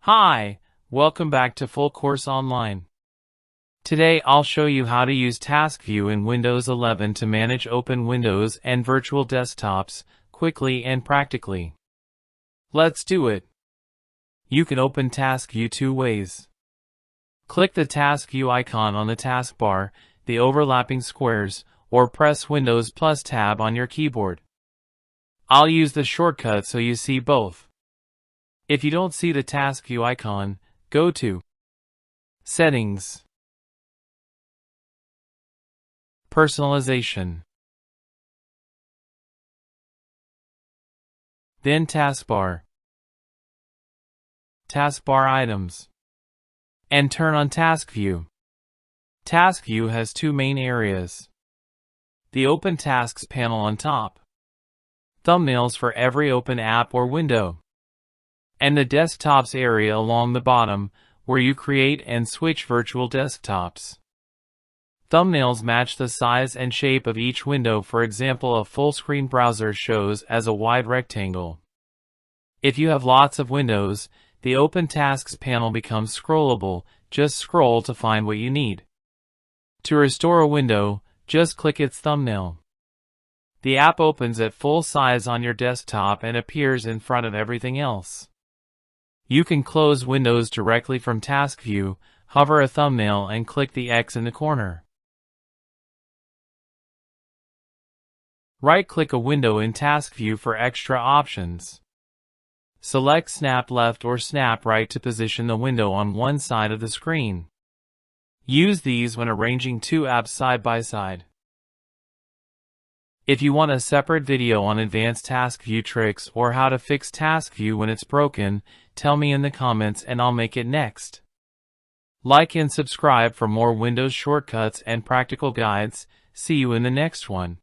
Hi, welcome back to Full Course Online. Today I'll show you how to use Task View in Windows 11 to manage open windows and virtual desktops quickly and practically. Let's do it. You can open Task View two ways. Click the Task View icon on the taskbar, the overlapping squares, or press Windows plus Tab on your keyboard. I'll use the shortcut so you see both. If you don't see the Task View icon, go to Settings, Personalization, then Taskbar, Taskbar Items, and turn on Task View. Task View has two main areas. The Open Tasks panel on top, thumbnails for every open app or window, and the Desktops area along the bottom, where you create and switch virtual desktops. Thumbnails match the size and shape of each window. For example, a full-screen browser shows as a wide rectangle. If you have lots of windows, the Open Tasks panel becomes scrollable. Just scroll to find what you need. To restore a window, just click its thumbnail. The app opens at full size on your desktop and appears in front of everything else. You can close windows directly from Task View. Hover a thumbnail and click the X in the corner. Right-click a window in Task View for extra options. Select Snap Left or Snap Right to position the window on one side of the screen. Use these when arranging two apps side by side. If you want a separate video on advanced Task View tricks or how to fix Task View when it's broken, tell me in the comments and I'll make it next. Like and subscribe for more Windows shortcuts and practical guides. See you in the next one.